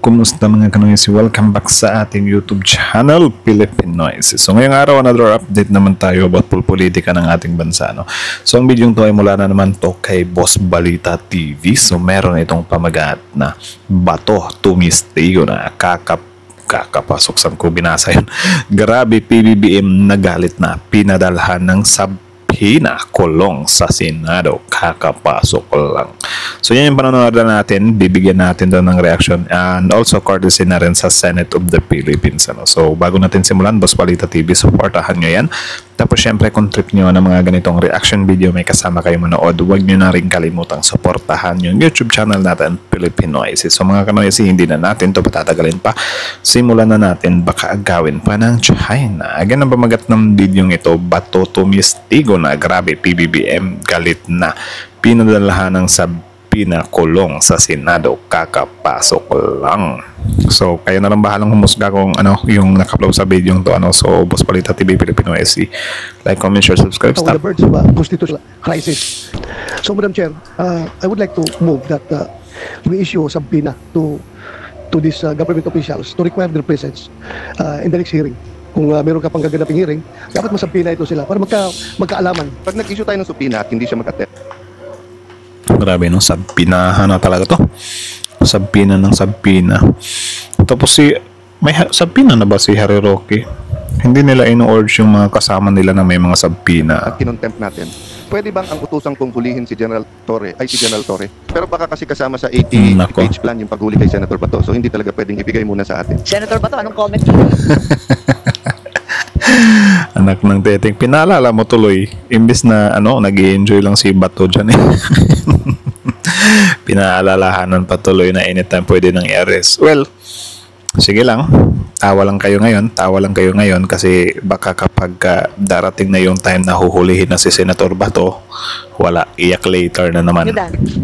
Kumusta mga kanoysi? Welcome back sa ating YouTube channel, Pilipinoysi. So ngayong araw, another update naman tayo about politika ng ating bansa. No? So ang video to ay mula na naman to kay Boss Balita TV. So meron itong pamagat na bato tumistigo na kakapasok sa ko binasa yun. Grabe, PBBM nagalit na pinadalhan ng kulong sa Senado, kakapasok lang. So yan yung panonood natin, bibigyan natin doon ng reaction and also courtesy na rin sa Senate of the Philippines. So bago natin simulan, Boss Balita TV, supportahan nyo yan. Tapos syempre kung trip nyo ng mga ganitong reaction video, may kasama kayo manood, huwag nyo na rin kalimutang supportahan yung YouTube channel natin, Pilipinoysi. So mga kanoysi, hindi na natin to patatagalin pa. Simulan na natin, baka agawin pa ng China. Again, ang pamagat ng video ito, bato tumistigo na. Grabe, PBBM galit na. Pinadalahan ng pinakulong sa Senado, kakapasok lang. So kayo na lang bahalang humusga kung ano yung naka-upload sa video to. So Boss Balita TV Pilipinoysi, like, comment, share, subscribe. Stop. The birds of constitutional crisis. So Madam Chair, I would like to move that we issue a subpoena to these government officials to require their presence in the next hearing. Kung meron ka pang gaganaping hearing, dapat masubpoena ito sila para magkaalaman. Pag nag-issue tayo ng subpoena at hindi siya mag-attend. Grabe, no? Sabpinahan na talaga to. Sabpina ng sabpina. Tapos may sabpina na ba si Harry Roque? Hindi nila ino-urge yung mga kasama nila na may mga sabpina. At kinontempt natin. Pwede bang ang utusang kong hulihin si General Torre, Pero baka kasi kasama sa 80-page plan yung paghuli kay Senator Bato. So hindi talaga pwedeng ibigay muna sa atin. Senator Bato, anong comment? Anak ng teteng, pinaalala mo tuloy, imbis na nag-i-enjoy lang si Bato dyan eh. Pinaalalahanan pa tuloy na anytime pwede nang i-arrest. Well, sige lang, tawa lang kayo ngayon kasi baka kapag darating na yung time na huhulihin na si Senator Bato, wala, iyak later na naman.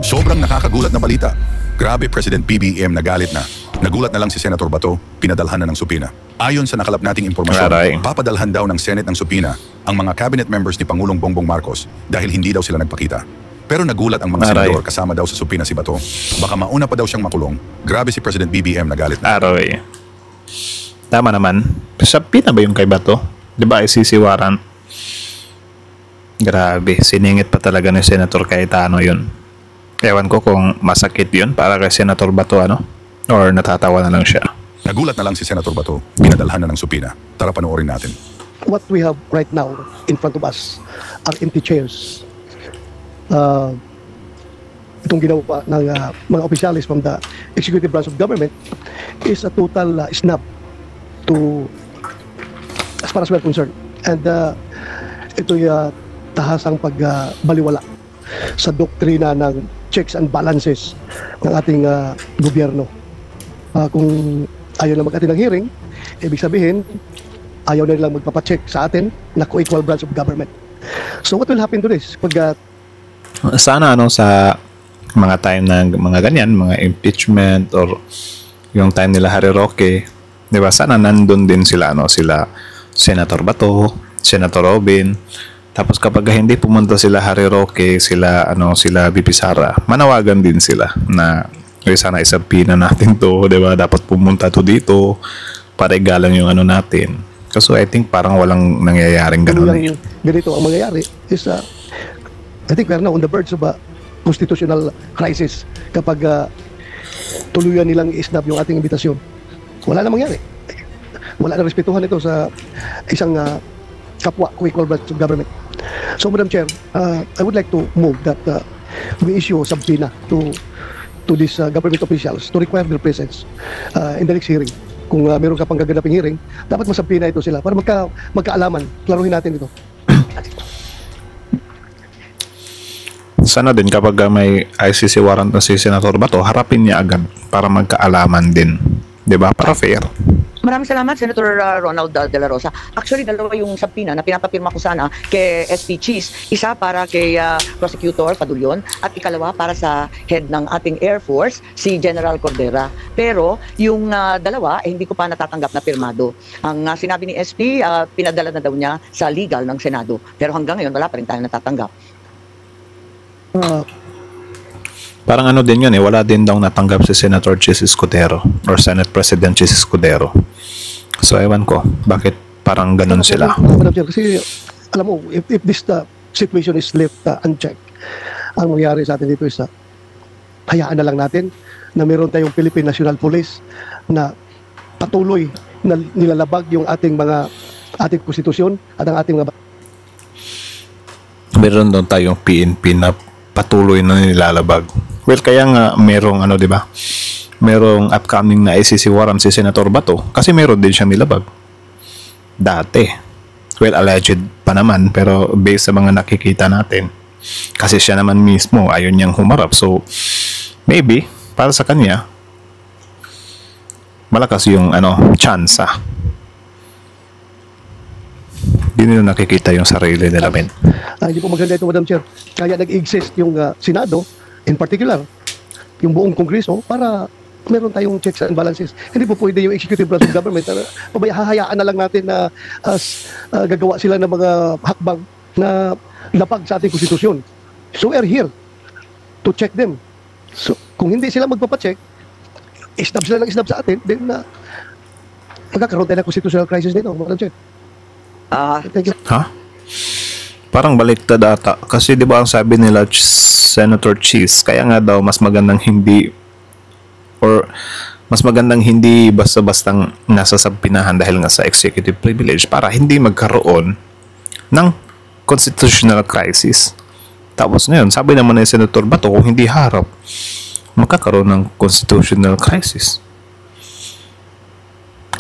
Sobrang nakakagulat na balita. Grabe, President BBM nagalit na. Nagulat na lang si Senator Bato, pinadalhan na ng supina. Ayon sa nakalap nating impormasyon, papadalhan daw ng Senate ng supina ang mga cabinet members ni Pangulong Bongbong Marcos dahil hindi daw sila nagpakita. Pero nagulat ang mga senador kasama daw sa supina si Bato. Baka mauna pa daw siyang makulong. Grabe si President BBM nagalit na. Tama naman. Supina ba yung kay Bato? Di ba isisiwaran? Grabe, siningit pa talaga ni Senator Cayetano yun. Ewan ko kung masakit yun para kay Senator Bato or natatawa na lang siya. Nagulat na lang si Senator Bato, pinadalhan na ng supina. Tara panoorin natin. What we have right now in front of us are empty chairs. Itong ginawa ng mga opisyalis from the executive branch of government is a total snap to as far as we're concerned. And ito'y tahasang pagbaliwala sa doktrina ng checks and balances ng ating gobyerno. Kung ayaw na mag-attend ng hearing, ibig sabihin, ayaw na nilang magpapacheck sa atin na co-equal branch of government. So what will happen to this? Sana sa mga time na mga ganyan, mga impeachment or yung time nila Harry Roque, di ba, sana nandun din sila, sila Senator Bato, Senator Robin. Tapos kapag hindi pumunta sila Harry Roque, sila BP Sara, manawagan din sila na sana isabpina natin to, di ba? Dapat pumunta to dito para igalang yung natin. Kasi I think parang walang nangyayaring ganun. Ganito ang mangyayari is I think we are now on the verge of a constitutional crisis kapag tuluyan nilang i-snap yung ating imbitasyon. Wala na mangyari. Wala na respetuhan ito sa isang kapwa co-equal branch of government. So Madam Chair, I would like to move that we issue a subpoena to these government officials to require their presence in the next hearing. Kung meron ka pang gaganaping hearing, dapat masubpoena ito sila para magkaalaman. Klaruhin natin ito. Sana din kapag may ICC warrant na si Senator Bato, harapin niya agad para magkaalaman din. 'Di ba? Para fair. Maraming salamat, Senator Ronald De La Rosa. Actually, dalawa yung subpoena na pinapapirma ko sana kay SP Cheese. Isa para kay Prosecutor Padulyon at ikalawa para sa head ng ating Air Force, si General Cordera. Pero yung dalawa, hindi ko pa natatanggap na pirmado. Ang sinabi ni SP, pinadala na daw niya sa legal ng Senado. Pero hanggang ngayon, wala pa rin tayong natatanggap. Parang ano din yun eh, wala din daw natanggap si Senator Chis Escudero or Senate President Chis Escudero. So ewan ko, bakit parang ganun sila. Madam Chair, kasi alam mo, if this situation is left unchecked, ang mangyayari sa atin dito is hayaan na lang natin na meron tayong Philippine National Police na patuloy na nilalabag yung ating konstitusyon at ang ating mga meron doon tayong PNP na patuloy na nilalabag. Well, kaya nga merong ano, 'di ba? Merong upcoming na ICC warrant si Senator Bato kasi meron din siya nilabag. Dati. Well, alleged pa naman pero based sa mga nakikita natin. Kasi siya naman mismo ayun niyang humarap. So, maybe para sa kanya malakas yung chance. Hindi nila nakikita yung sarili nila, men. Hindi po maganda ito, Madam Chair. Kaya nag-exist yung Senado, in particular, yung buong Kongreso, para meron tayong checks and balances. Hindi po pwede yung executive branch of government. Hahayaan na lang natin na gagawa sila ng mga hakbang na lapag sa ating konstitusyon. So we're here to check them. So kung hindi sila magpapacheck, isnab sila ng isnab sa atin, then magkakaroon tayo ng constitutional crisis dito, Madam Chair. Thank you. Ha? Parang baliktad ata. Kasi di ba ang sabi nila Senator Chis, kaya nga daw mas magandang hindi basta-bastang nasa sampinahan dahil nga sa executive privilege para hindi magkaroon ng constitutional crisis. Tapos ngayon, sabi naman ni Senator Bato, kung hindi harap, magkakaroon ng constitutional crisis.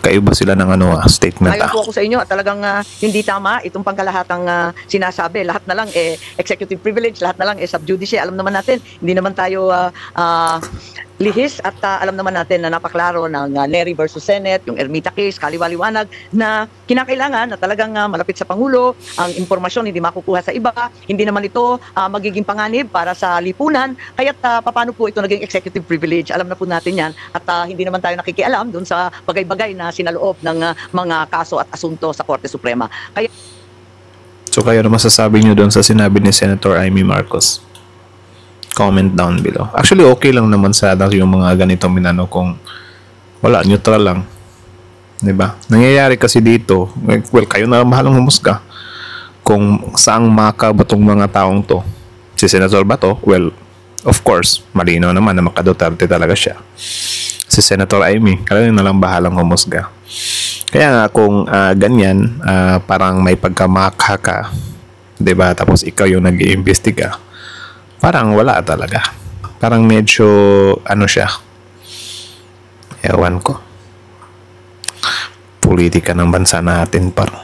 Kaiba sila ng statement. Ayon po ako sa inyo at talagang hindi tama itong pangkalahatang sinasabi. Lahat na lang executive privilege, lahat na lang sub judice. Alam naman natin, hindi naman tayo lihis at alam naman natin na napaklaro ng Nery versus Senate, yung Ermita case, kaliwaliwanag na kinakailangan na talagang malapit sa Pangulo, ang impormasyon hindi makukuha sa iba, hindi naman ito magiging panganib para sa lipunan, kaya't paano po ito naging executive privilege, alam na po natin yan at hindi naman tayo nakikialam dun sa bagay-bagay na sinaloob ng mga kaso at asunto sa Korte Suprema. So kayo na masasabi nyo dun sa sinabi ni Senator Amy Marcos? Comment down below. Actually, okay lang naman sa yung mga ganitong minano kung wala, neutral lang. Diba? Nangyayari kasi dito, well, kayo na mahalang humusga kung saang maka ba tong mga taong to. Si Senator Bato, well, of course, malinaw naman na maka-Duterte talaga siya. Si Senator Amy, kayo na lang bahalang humusga. Kaya nga kung ganyan, parang may pagkamakha ka, diba? Tapos ikaw yung nag-iimbestiga. Parang wala talaga. Parang medyo siya. Ewan ko. Politika ng bansa natin parang.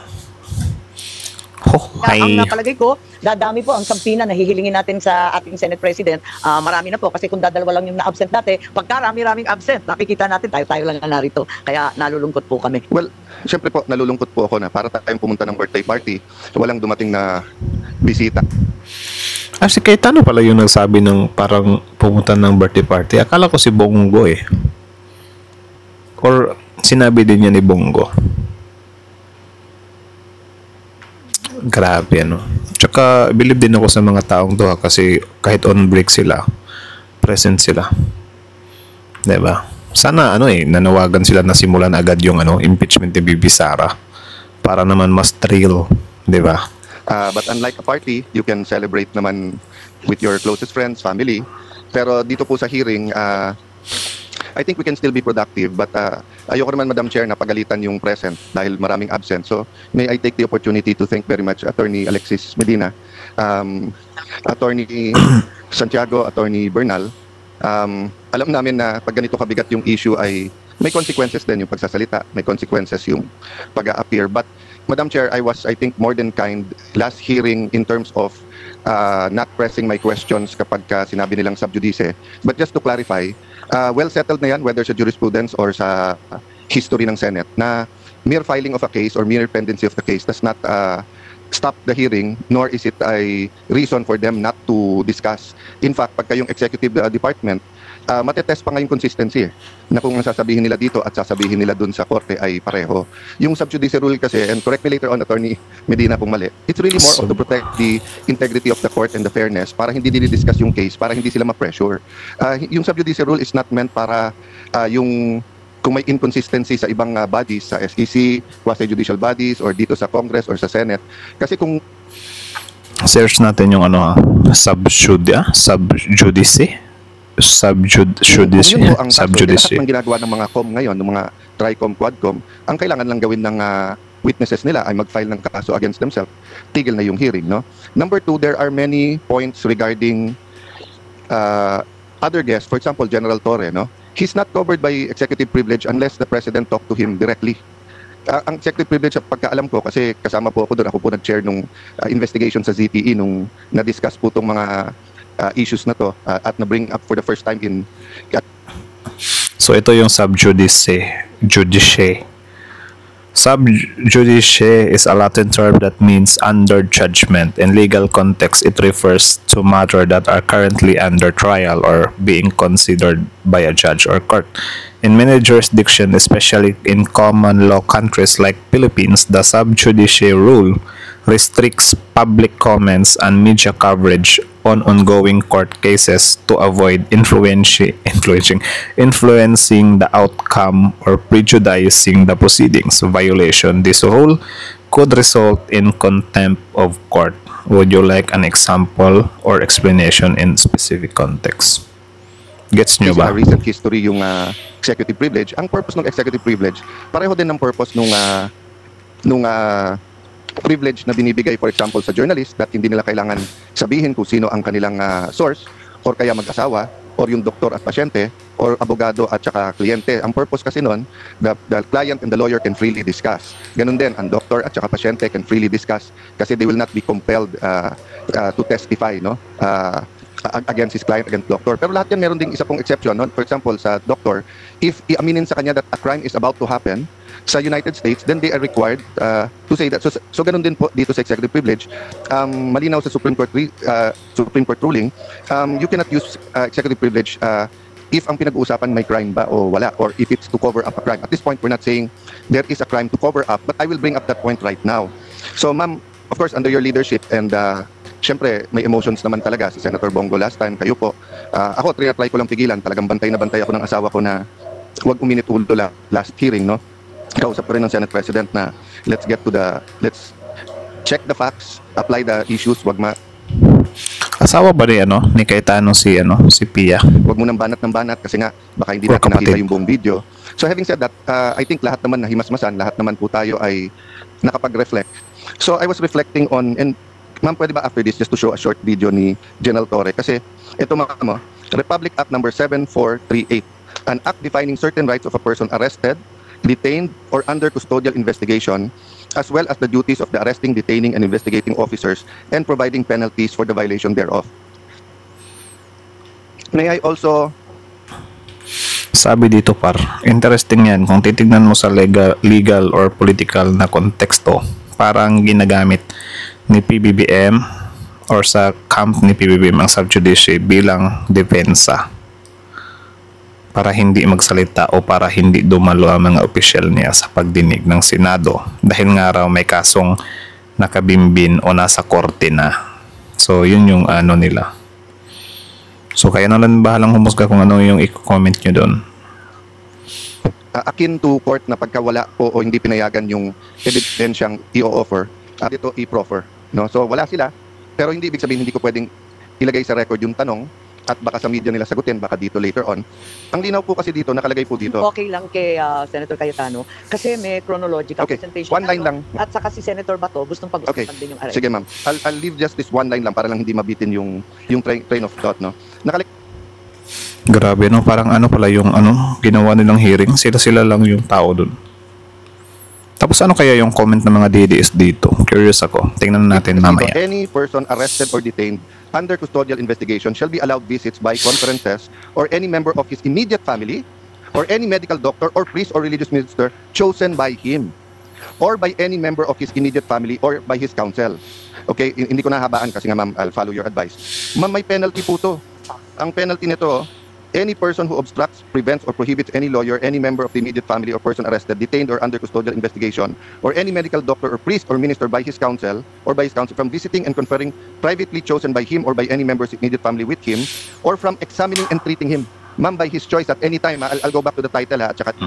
Ang napalagay ko, dadami po ang sampina na hihilingin natin sa ating Senate President. Marami na po kasi kung dadalawa lang yung na-absent dati, pagkarami-raming absent, nakikita natin tayo lang na narito. Kaya nalulungkot po kami. Well, syempre po, nalulungkot po ako na para tayong pumunta ng birthday party, walang dumating na bisita. Si Cayetano pala yung nagsabi ng parang pumunta ng birthday party. Akala ko si Bongo eh. Or sinabi din niya ni Bongo. Grabe Tsaka believe din ako sa mga taong to kasi kahit on break sila, present sila. Diba? Sana nanawagan sila na simulan agad yung impeachment ni Bibi Sara para naman mas thrill, diba? But unlike a party, you can celebrate naman with your closest friends, family. Pero dito po sa hearing, I think we can still be productive. But ayoko naman, Madam Chair, na pagalitan yung present dahil maraming absent. So may I take the opportunity to thank very much Attorney Alexis Medina, Attorney Santiago, Attorney Bernal. Alam namin na pag ganito kabigat yung issue ay may consequences din yung pagsasalita, may consequences yung pag-a-appear. But Madam Chair, I was, I think, more than kind last hearing in terms of not pressing my questions kapag sinabi nilang sub judice. But just to clarify, well settled na yan, whether sa jurisprudence or sa history ng Senate, na mere filing of a case or mere pendency of the case does not stop the hearing, nor is it a reason for them not to discuss. In fact, pagka yung executive department matetest pa nga yung consistency na kung ang sasabihin nila dito at sasabihin nila dun sa korte ay pareho. Yung sub judice rule kasi, and correct me later on, Attorney Medina kung mali, it's really more of to protect the integrity of the court and the fairness para hindi dinidiscuss yung case, para hindi sila ma-pressure. Yung sub judice rule is not meant para yung kung may inconsistency sa ibang bodies, sa SEC, quasi-judicial bodies, or dito sa Congress or sa Senate. Kasi kung search natin yung subjudice, subjudice, yun po ang kaso, subjudice. lahat ng ginagawa ng mga COM ngayon, ng mga TRICOM, QUADCOM, ang kailangan lang gawin ng witnesses nila ay mag-file ng kaso against themselves. Tigil na yung hearing, no? Number 2, there are many points regarding other guests. For example, General Torre, no? He's not covered by executive privilege unless the President talk to him directly. Ang executive privilege, pagkaalam ko, kasi kasama po ako doon, ako po nag-chair nung investigation sa ZTE nung na-discuss po itong mga issues na to at na-bring up for the first time in... So ito yung subjudice. Subjudice is a Latin term that means under judgment. In legal context, it refers to matters that are currently under trial or being considered by a judge or court. In many jurisdictions, especially in common law countries like Philippines, the subjudice rule restricts public comments and media coverage on ongoing court cases to avoid influencing the outcome or prejudicing the proceedings. Violation this rule could result in contempt of court. Would you like an example or explanation in specific context? Gets nyo ba? Recent history yung executive privilege. Ang purpose ng executive privilege, pareho din ng purpose nung privilege na binibigay, for example, sa journalist, that hindi nila kailangan sabihin kung sino ang kanilang source, or kaya mag-asawa, or yung doktor at pasyente, or abogado at saka kliyente. Ang purpose kasi nun, the client and the lawyer can freely discuss. Ganun din, ang doktor at saka pasyente can freely discuss kasi they will not be compelled to testify, no? Against his client, against doctor. Pero lahat yan meron ding isa pong exception, no? For example, sa doctor, if iaminin sa kanya that a crime is about to happen sa United States, then they are required to say that. So ganun din po dito sa executive privilege. Malinaw sa Supreme Court ruling, you cannot use executive privilege if ang pinag-uusapan may crime ba o wala, or if it's to cover up a crime. At this point, we're not saying there is a crime to cover up, but I will bring up that point right now. So ma'am, of course, under your leadership, and syempre, may emotions naman talaga si Senator Bongo last time, kayo po. Ako, try ko lang pigilan. Talagang bantay na bantay ako ng asawa ko na huwag uminit ulo last hearing, no? Kausap ko rin ng Senate President na let's check the facts, apply the issues, wag asawa ba ni Cayetano si Pia? Wag mo nang banat ng banat kasi nga baka hindi natin nakita yung buong video. So having said that, I think lahat naman nahimasmasan, lahat naman po tayo ay nakapag-reflect. So I was reflecting on, and ma'am, pwede ba after this just to show a short video ni General Torre? Kasi ito mga Republic Act number 7438, an act defining certain rights of a person arrested, detained, or under custodial investigation, as well as the duties of the arresting, detaining, and investigating officers, and providing penalties for the violation thereof. May I also... Sabi dito interesting yan. Kung titignan mo sa legal or political na konteksto, parang ginagamit ni PBBM or sa camp ni PBBM ang subjudice bilang depensa para hindi magsalita o para hindi dumalo ang mga opisyal niya sa pagdinig ng Senado dahil nga raw may kasong nakabimbin o nasa korte na. So yun yung nila. So kaya na lang bahalang humusga kung ano yung i-comment nyo doon. Akin to court na pagkawala po o hindi pinayagan yung evidensyang i-offer, dito i-proffer, no? So wala sila, pero hindi ibig sabihin hindi ko pwedeng ilagay sa record yung tanong at baka sa media nila sagutin, baka dito later on. Ang linaw po kasi dito, nakalagay po dito. Okay lang kay Senator Cayetano kasi may chronological presentation. One line lang. At saka si Senator Bato gustong pag-usapan din yung arrest. Sige ma'am. I'll leave just this one line lang para lang hindi mabitin yung train of thought, no? Grabe, no? Parang pala yung ginawa nilang hearing. Sila lang yung tao dun. Tapos ano kaya yung comment ng mga DDS dito? Curious ako. Tingnan natin mamaya. Any person arrested or detained under custodial investigation shall be allowed visits by conferences or any member of his immediate family or any medical doctor or priest or religious minister chosen by him or by any member of his immediate family or by his counsel. Okay, hindi ko nahabaan kasi nga ma'am, I'll follow your advice. Ma'am, may penalty po to. Ang penalty nito, Any person who obstructs, prevents, or prohibits any lawyer, any member of the immediate family or person arrested, detained, or under custodial investigation, or any medical doctor or priest or minister by his counsel from visiting and conferring privately chosen by him or by any member of his immediate family with him, or from examining and treating him, ma'am, by his choice at any time. I'll go back to the title, ha, at saka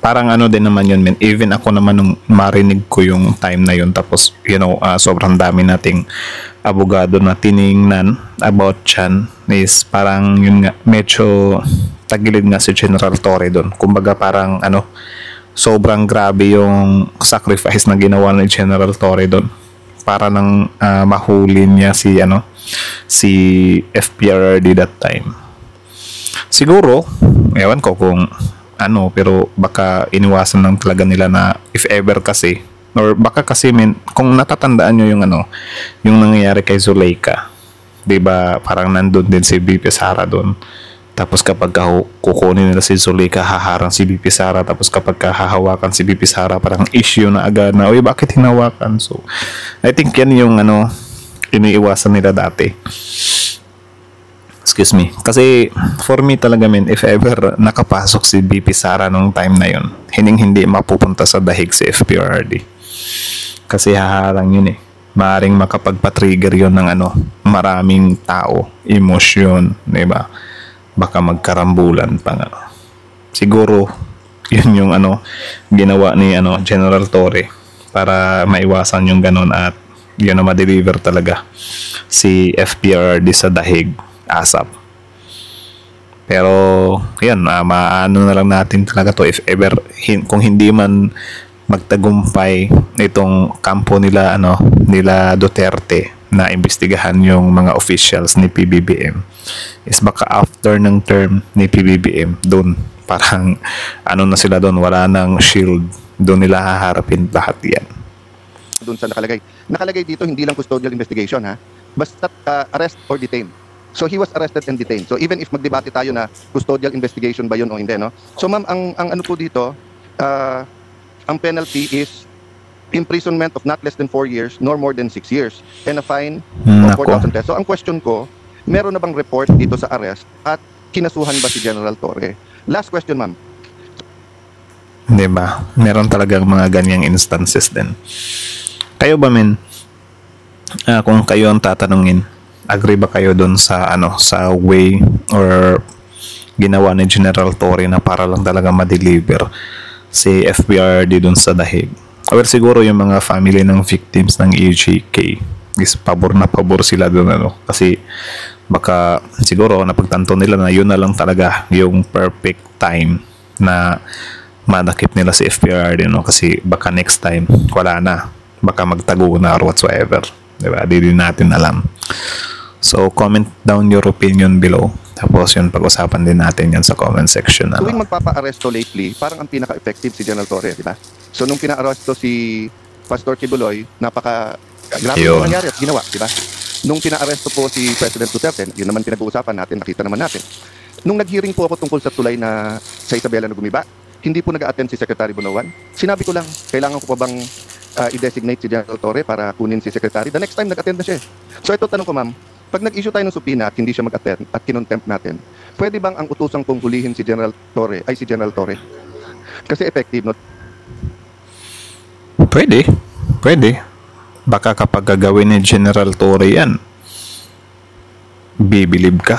parang ano din naman yun, men. Even ako naman nung marinig ko yung time na yun, tapos sobrang dami nating abogado na tiningnan about chan, is parang yun nga, medyo tagilid nga si General Torre doon. Kumbaga parang sobrang grabe yung sacrifice na ginawa ni General Torre doon para nang mahuli niya si FPRRD that time. Siguro, ewan ko kung pero baka iniwasan lang talaga nila na if ever kasi, or baka kasi kung natatandaan nyo yung nangyayari kay Zuleika, diba parang nandun din si BP Sara doon, tapos kapag kukunin nila si Zuleika, haharang si BP Sara, tapos kapag hahawakan si BP Sara, parang issue na agad na, uy, bakit hinawakan? So I think yan yung iniiwasan nila dati. Excuse me. Kasi for me talaga, if ever nakapasok si BP Sara nung time na yun, hindi mapupunta sa dahig si FPRRD. Kasi haharang yun Maaring makapagpa-trigger yun ng maraming tao, emosyon, diba? Baka magkarambulan pa nga. Siguro yun yung ginawa ni General Torre para maiwasan yung ganon at yun na ma-deliver talaga si FPRRD sa dahig, ASAP. Pero yan, maano na lang natin talaga to if ever kung hindi man magtagumpay itong kampo nila nila Duterte na imbestigahan yung mga officials ni PBBM, is baka after ng term ni PBBM doon parang na sila doon, wala nang shield, doon nila haharapin lahat yan. Doon sa nakalagay dito, hindi lang custodial investigation, ha, basta arrest or detain. So he was arrested and detained. So even if magdebate tayo na custodial investigation ba yun o hindi, no? So ma'am, ang po dito, ang penalty is imprisonment of not less than 4 years nor more than 6 years and a fine of 4,000 pesos. So ang question ko, meron na bang report dito sa arrest at kinasuhan ba si General Torre? Last question, ma'am. Hindi ba? Meron talagang mga ganyang instances din. Kayo ba, kung kayo ang tatanungin, agree ba kayo doon sa sa way or ginawa ni General Torre na para lang talaga ma-deliver si FPRRD doon sa dahig? Well, siguro yung mga family ng victims ng EJK is pabor na pabor sila doon kasi baka siguro napagtanto nila na yun na lang talaga yung perfect time na manakip nila si FPRRD, kasi baka next time wala na, baka magtago na or whatsoever, diba? Di din natin alam. So, comment down your opinion below. Tapos yun, pag-usapan din natin yan sa comment section. Tuwing magpapa-aresto lately, parang ang pinaka-effective si General Torre, di ba? So, nung pina-aresto si Pastor Kibuloy, grabe yung nangyari at ginawa, di ba? Nung pina-aresto po si President Duterte, yun naman pinag-uusapan natin, nakita naman natin. Nung nag-hearing po ako tungkol sa tulay na sa Isabela na gumiba, hindi po nag-a-attend si Secretary Bunawan. Sinabi ko lang, kailangan ko pa bang i-designate si General Torre para kunin si Secretary? The next time, nag-attend na siya. So, ito tanong ko, ma'am, pag nag-issue tayo ng subpoena at hindi siya mag-attend at kinontempt natin, pwede bang ang utusang kong hulihin si General Torre ay si General Torre? Kasi effective, no? Pwede. Baka kapag gagawin ni General Torre yan, bibilib ka.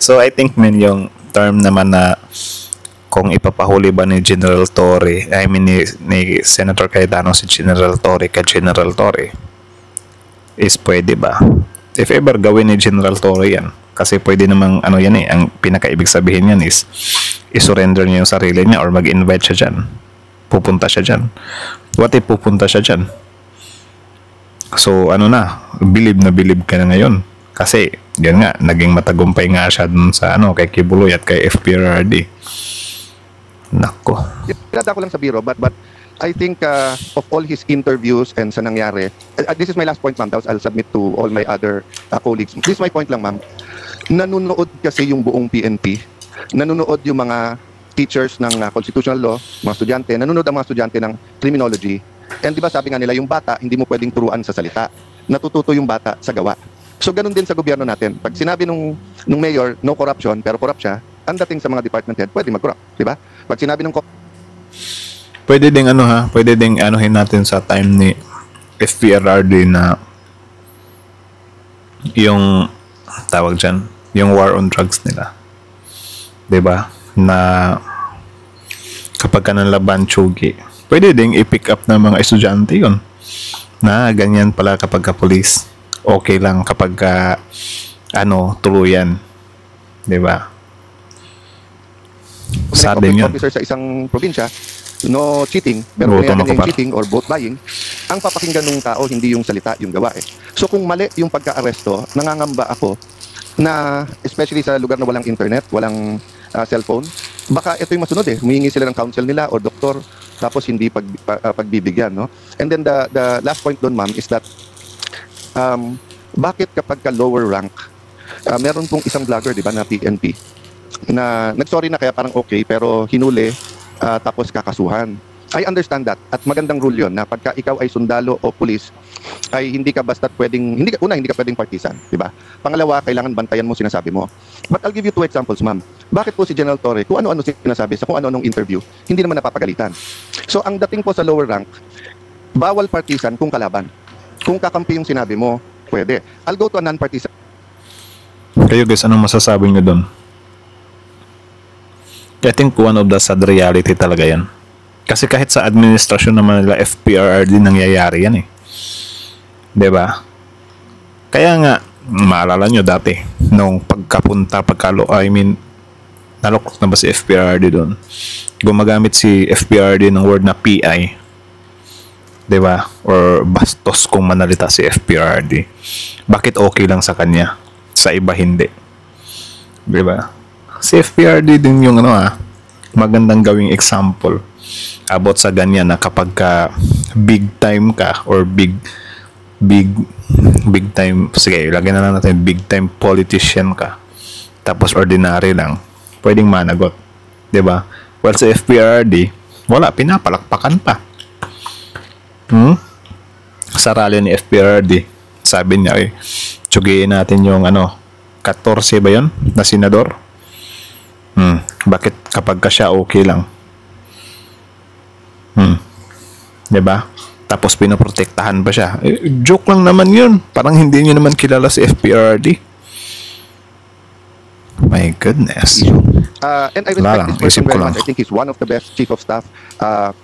So I think yung term naman na kung ipapahuli ba ni General Torre, ni Senator Cayetano si General Torre kay General Torre, is pwede ba? If ever gawin ni General Torre yan, kasi pwede namang ang pinakaibig sabihin yan is isurrender niya yung sarili niya or mag-invite siya dyan, pupunta siya dyan. What if pupunta siya dyan? So bilib na bilib ka na ngayon, kasi yan nga, naging matagumpay nga siya dun sa kay Kibuloy at kay FPRRD. Nako, pinada ko lang sa biro, but I think of all his interviews and sa nangyari, this is my last point, ma'am, tapos I'll submit to all my other colleagues. This is my point lang, ma'am. Nanunood kasi yung buong PNP, nanunood yung mga teachers ng constitutional law, mga estudyante, nanunood ang mga estudyante ng criminology. And di ba sabi nga nila, yung bata, hindi mo pwedeng turuan sa salita. Natututo yung bata sa gawa. So ganun din sa gobyerno natin. Pag sinabi nung mayor, no corruption, pero corrupt siya, ang dating sa mga department head, pwede mag-corrupt, di ba? Pag sinabi nung Pwede ding pwede ding anuhin natin sa time ni FPRRD na yung tawag dyan, yung war on drugs nila. 'Di ba? Na kapag ka nanlaban tsugi, pwede ding i-pick up ng mga estudyante yun. Na ganyan pala kapag ka police. Okay lang kapag ka tuluyan. 'Di ba? Sad din yun. Officer sa isang probinsya, no cheating, pero kung yung cheating or vote buying, ang papakinggan ng tao hindi yung salita, yung gawa eh. So kung mali yung pagka-aresto, nangangamba ako na especially sa lugar na walang internet, walang cellphone, baka ito yung masunod eh. Humihingi sila ng counsel nila or doktor, tapos hindi pagbibigyan, no? And then the last point doon, ma'am, is that bakit kapag ka lower rank, meron pong isang vlogger, di ba, na PNP, na nagsorry na kaya parang okay, pero hinuli, tapos kakasuhan. I understand that at magandang rule yun na pagka ikaw ay sundalo o pulis ay hindi ka basta pwedeng hindi ka pwedeng partisan, di ba? Pangalawa, kailangan bantayan mo sinasabi mo. But I'll give you 2 examples, ma'am. Bakit po si General Torre kung ano-ano sinasabi sa kung ano-anong interview, hindi naman napapagalitan. So ang dating po sa lower rank, bawal partisan kung kalaban. Kung kakampi yung sinabi mo, pwede. I'll go to a non-partisan. Kayo guys, anong masasabi nyo doon? I think one of the sad reality talaga yan. Kasi kahit sa administrasyon naman nila FPRRD nangyayari yan eh. 'Di ba? Kaya nga maalala nyo dati nung nalokok na ba si FPRRD doon? Gumagamit si FPRRD ng word na PI. 'Di ba? Or bastos kung manalita si FPRRD. Bakit okay lang sa kanya? Sa iba hindi. 'Di ba? Si FPRD din yung magandang gawing example about sa ganyan na kapag ka big time ka or big time, sige, lagyan na lang natin big time politician ka, tapos ordinary lang, pwedeng managot, 'di ba? Well, sa FPRD wala, pinapalakpakan pa. Sa rally ni FPRD, sabi niya tsugiin natin yung 14 ba yun na senador. Bakit kapag ka siya okay lang? 'Di ba? Tapos pinoprotektahan pa siya. Joke lang naman 'yun. Parang hindi niyo naman kilala si FPRD. My goodness. And I respect this person very much. I think he's one of the best chief of staff,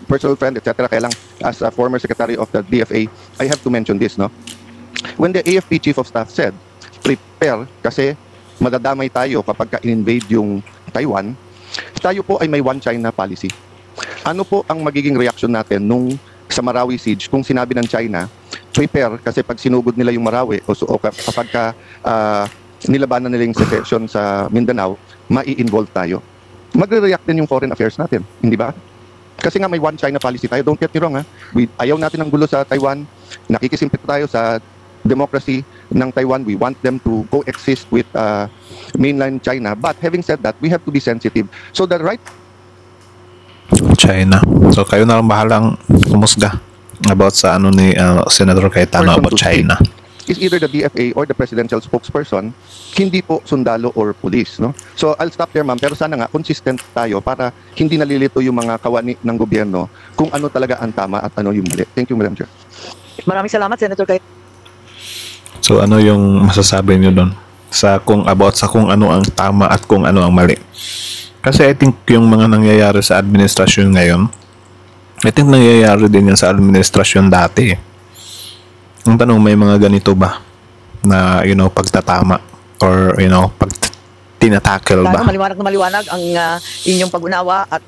personal friend, etc. Kaya lang, as a former secretary of the DFA, I have to mention this, no? When the AFP chief of staff said, prepare kasi madadamay tayo kapag ka-invade yung Taiwan, tayo po ay may one China policy. Ano po ang magiging reaction natin nung sa Marawi siege kung sinabi ng China, prepare kasi pag sinugod nila yung Marawi o kapag nilabanan nila yung secession sa Mindanao, mai-involve tayo. Magre-react din yung foreign affairs natin, hindi ba? Kasi nga may one China policy tayo. Don't get me wrong, ayaw natin ng gulo sa Taiwan, nakikisimpit tayo sa democracy ng Taiwan. We want them to coexist with mainland China. But having said that, we have to be sensitive. So the right China. So kayo na lang bahalang umusga about sa ni Senator Cayetano about China. Is either the DFA or the presidential spokesperson, hindi po sundalo or police, no? So I'll stop there, ma'am. Pero sana nga consistent tayo para hindi nalilito yung mga kawani ng gobyerno kung ano talaga ang tama at ano yung mali. Thank you, Madam Chair. Maraming salamat, Senator Cayetano. So ano yung masasabi niyo doon sa kung ano ang tama at kung ano ang mali? Kasi I think yung mga nangyayari sa administrasyon ngayon, I think nangyayari din yan sa administrasyon dati. Ang tanong, may mga ganito ba na pagtatama or pag tinatackle ba? Maliwanag na maliwanag ang inyong pag-unawa at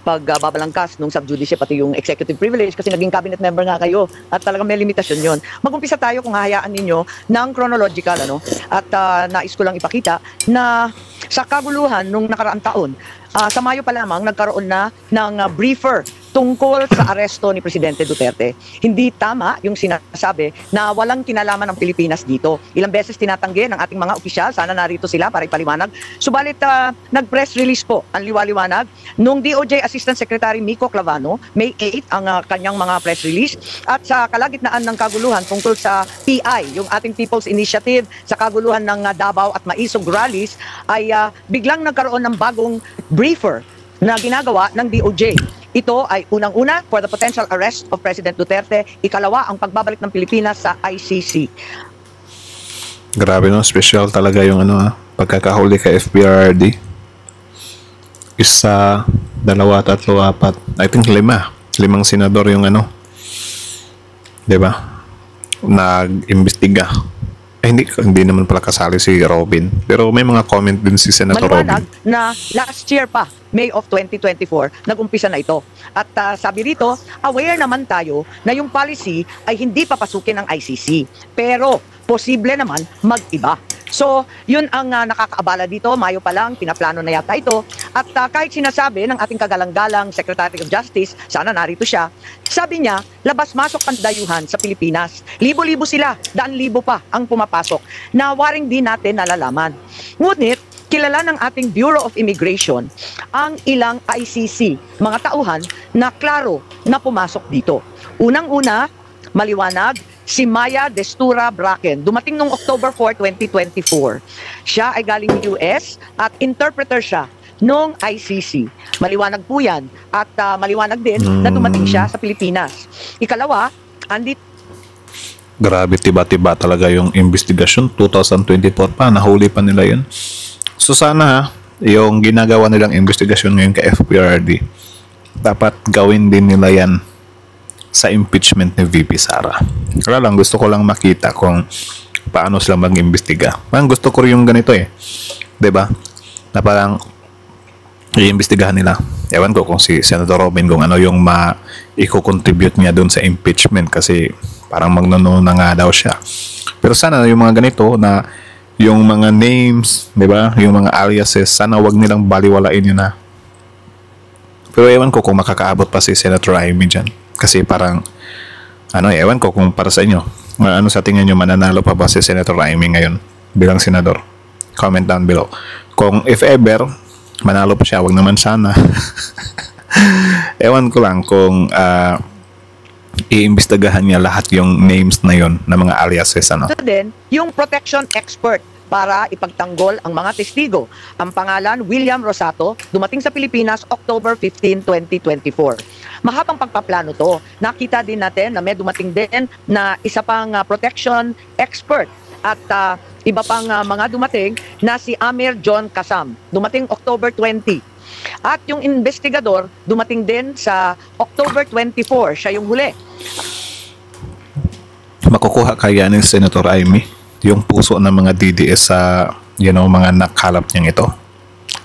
pagbabalangkas nung sub-judice pati yung executive privilege kasi naging cabinet member nga kayo at talagang may limitasyon yon. Mag-umpisa tayo kung hahayaan ninyo ng chronological at nais ko lang ipakita na sa kaguluhan nung nakaraang taon, sa Mayo pa lamang nagkaroon na ng briefer tungkol sa aresto ni Presidente Duterte. Hindi tama yung sinasabi na walang kinalaman ng Pilipinas dito. Ilang beses tinatanggi ng ating mga opisyal, sana narito sila para ipaliwanag. Subalit nag-press release po ang liwaliwanag nung DOJ Assistant Secretary Mico Clavano, May 8 ang kanyang mga press release, at sa kalagitnaan ng kaguluhan tungkol sa PI, yung ating People's Initiative, sa kaguluhan ng Davao at Maisog rallies, ay biglang nagkaroon ng bagong briefer na ginagawa ng DOJ. Ito ay unang-una for the potential arrest of President Duterte, ikalawa ang pagbabalik ng Pilipinas sa ICC. Grabe no, special talaga yung pagkakahuli kay FBRD. Isa, dalawa, tatlo, apat, I think limang senador yung diba, nag-imbestiga. Hindi naman pala kasali si Robin. Pero may mga comment din si Senator Maliwanag Robin. na last year pa, May of 2024, nag-umpisa na ito. At sabi rito, aware naman tayo na yung policy ay hindi papasukin ng ICC. Pero posible naman mag-iba. So, yun ang nakakaabala dito. Mayo pa lang, pinaplano na yata ito. At kahit sinasabi ng ating kagalang-galang Secretary of Justice, sana narito siya, sabi niya, labas-masok ang dayuhan sa Pilipinas. Libo-libo sila, daan-libo pa ang pumapasok na waring di natin nalalaman. Ngunit, kilala ng ating Bureau of Immigration ang ilang ICC, mga tauhan na klaro na pumasok dito. Unang-una, maliwanag, si Maya Destura Bracken, dumating noong October 4, 2024. Siya ay galing US at interpreter siya noong ICC. Maliwanag po yan. At maliwanag din na dumating siya sa Pilipinas. Ikalawa, Grabe, tiba-tiba talaga yung investigasyon. 2024 pa, nahuli pa nila yun. So sana yung ginagawa nilang investigasyon ngayon kay FBRD, dapat gawin din nila yan sa impeachment ni VP Sara. Kaya lang, gusto ko lang makita kung paano sila mag-imbestiga. Parang gusto ko yung ganito diba? Na parang i-imbestigahan nila. Ewan ko kung si Senator Robin kung ano yung i-contribute niya dun sa impeachment kasi parang magnono na nga daw siya. Pero sana yung mga ganito na yung mga names, diba? Yung mga aliases, sana wag nilang baliwalain yun na. Pero ewan ko kung makakaabot pa si Senator Amy dyan. Kasi parang, ewan ko kung para sa inyo. Ano sa tingin nyo, mananalo pa ba si Senator Amy ngayon bilang senador? Comment down below. Kung if ever, manalo pa siya, wag naman sana. Ewan ko lang kung iimbestagahan niya lahat yung names na yon na mga aliases. ito din, yung protection expert para ipagtanggol ang mga testigo. Ang pangalan, William Rosato, dumating sa Pilipinas October 15, 2024. Mahabang pagpaplano to. Nakita din natin na may dumating din na isa pang protection expert at iba pang mga dumating na si Amir John Kasam. Dumating October 20. At yung investigador, dumating din sa October 24. Siya yung huli. Makukuha kaya ni Senator Amy yung puso ng mga DDS sa mga nakalap niyang ito?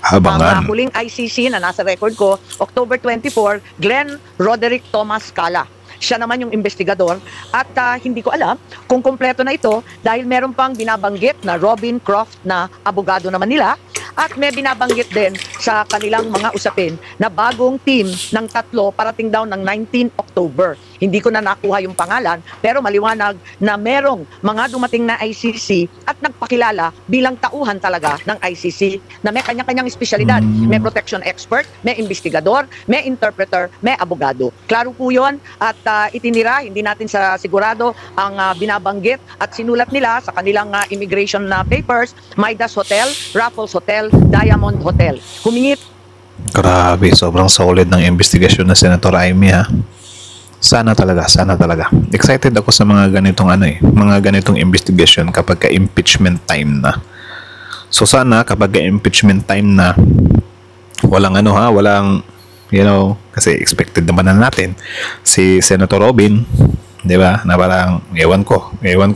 Abangan. Ang huling ICC na nasa record ko, October 24, Glenn Roderick Thomas Cala. Siya naman yung investigador at hindi ko alam kung kompleto na ito dahil meron pang binabanggit na Robin Croft na abogado naman nila at may binabanggit din sa kanilang mga usapin na bagong team ng 3 parating daw ng 19 October. Hindi ko na nakuha yung pangalan pero maliwanag na merong mga dumating na ICC at nagpakilala bilang tauhan talaga ng ICC na may kanya-kanyang espesyalidad. May protection expert, may investigador, may interpreter, may abogado. Klaro po yun at itinira, hindi natin sa sigurado ang binabanggit at sinulat nila sa kanilang immigration papers, Midas Hotel, Raffles Hotel, Diamond Hotel. Humingit. Grabe, sobrang solid ng investigasyon na Senator Amy Sana talaga. Excited ako sa mga ganitong mga ganitong investigasyon kapag ka-impeachment time na. So sana kapag ka-impeachment time na, walang walang kasi expected naman na natin si Senator Robin, di ba? Na parang, ewan ko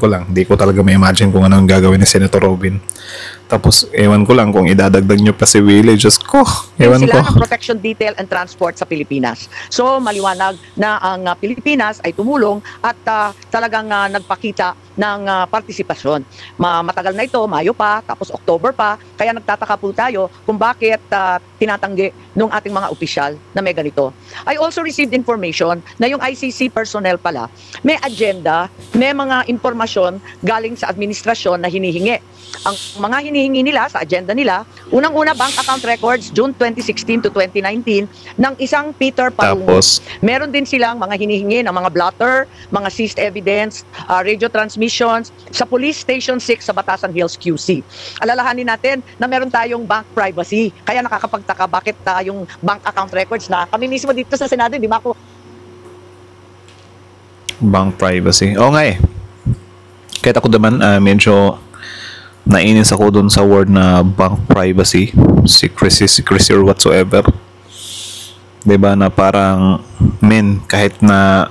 lang. Hindi ko talaga may imagine kung anong gagawin ni Senator Robin. Tapos, ewan ko lang kung idadagdag nyo pa si Willie. Diyos ko, Nako, ewan sila ko. ng protection detail and transport sa Pilipinas. So maliwanag na ang Pilipinas ay tumulong at talagang nagpakita ng partisipasyon. Matagal na ito, Mayo pa, tapos October pa, kaya nagtataka po tayo kung bakit tinatanggi ng ating mga opisyal na may ganito. I also received information na yung ICC personnel pala, may agenda, may mga impormasyon galing sa administrasyon na hinihingi. Ang mga hinihingi nila sa agenda nila, unang-una bank account records June 2016 to 2019 ng isang Peter Palungo. Tapos, Meron din silang mga hinihingi ng mga blotter, mga seized evidence, radio transmissions sa Police Station 6 sa Batasan Hills QC. Alalahanin natin na meron tayong bank privacy. Kaya nakakapagtaka bakit yung bank account records na kami mismo dito sa Senado, hindi ba ako bank privacy. Oo nga eh. Kahit ako naman, medyo nainis ako dun sa word na bank privacy, secrecy or whatsoever. Diba na parang, kahit na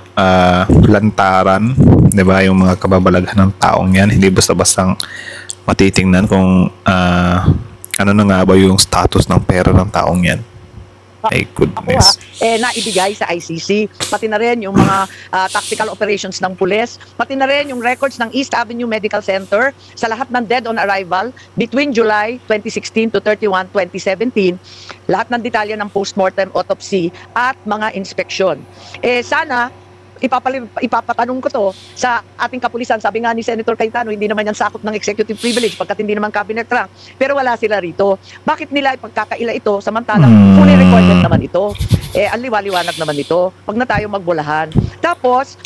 lantaran, diba, yung mga kababalaghan ng taong yan, hindi basta-bastang matitingnan kung ano na nga ba yung status ng pera ng taong yan. My goodness. Naibigay sa ICC, pati na rin yung mga tactical operations ng pulis, pati na rin yung records ng East Avenue Medical Center sa lahat ng dead on arrival between July 2016 to 31, 2017, lahat ng detalye ng postmortem autopsy at mga inspeksyon. Sana ipapatanong ko to sa ating kapulisan. Sabi nga ni Senator Cayetano, hindi naman yan sakop ng executive privilege pagkat hindi naman cabinet rank. Pero wala sila rito. Bakit nila ipagkakaila ito samantalang fully recorded naman ito? Ang liwaliwanag naman ito. Wag na tayo magbulahan. Tapos,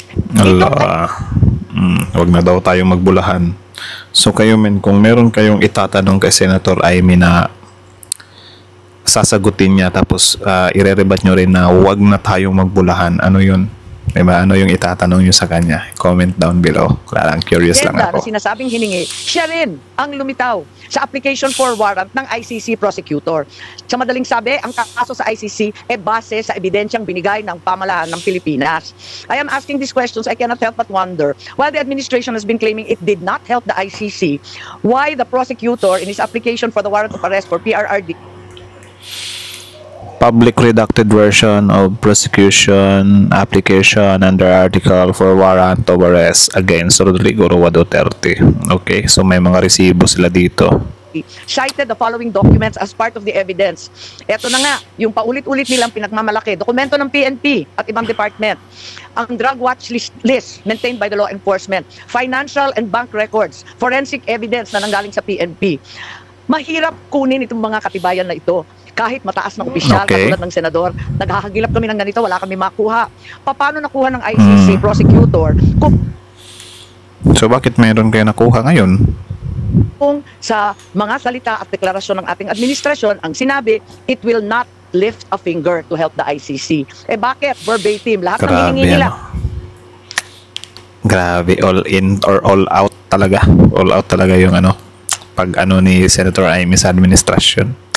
wag na daw tayo magbulahan. So kayo kung meron kayong itatanong kay Senator Amy na sasagutin niya tapos irerebat nyo rin na wag na tayong magbulahan, ano yun? Diba? Ano yung itatanong nyo sa kanya? Comment down below. Klarang curious lang ako. Na sinasabing hiningi, siya rin ang lumitaw sa application for warrant ng ICC prosecutor. Sa madaling sabi, ang kaso sa ICC base sa ebidensyang binigay ng pamahalaan ng Pilipinas. I am asking these questions, I cannot help but wonder, while the administration has been claiming it did not help the ICC, why the prosecutor in his application for the warrant of arrest for PRRD public redacted version of prosecution application under article for warrant of arrest against Rodrigo Roa Duterte. Okay, so may mga resibo sila dito. Cited the following documents as part of the evidence. Ito na nga, yung paulit-ulit nilang pinagmamalaki, dokumento ng PNP at ibang department, ang drug watch list maintained by the law enforcement, financial and bank records, forensic evidence na nanggaling sa PNP. Mahirap kunin itong mga katibayan na ito. Kahit mataas na opisyal, katulad ng senador, naghahagilap kami ng ganito, wala kami makuha. Paano nakuha ng ICC prosecutor so bakit meron kayo nakuha ngayon? Kung sa mga salita at deklarasyon ng ating administrasyon, ang sinabi, it will not lift a finger to help the ICC. Bakit? Verbatim. Lahat ng hiningi nila. Grabe, all in or all out talaga. All out talaga yung pag ni Senator Amy sa administrasyon.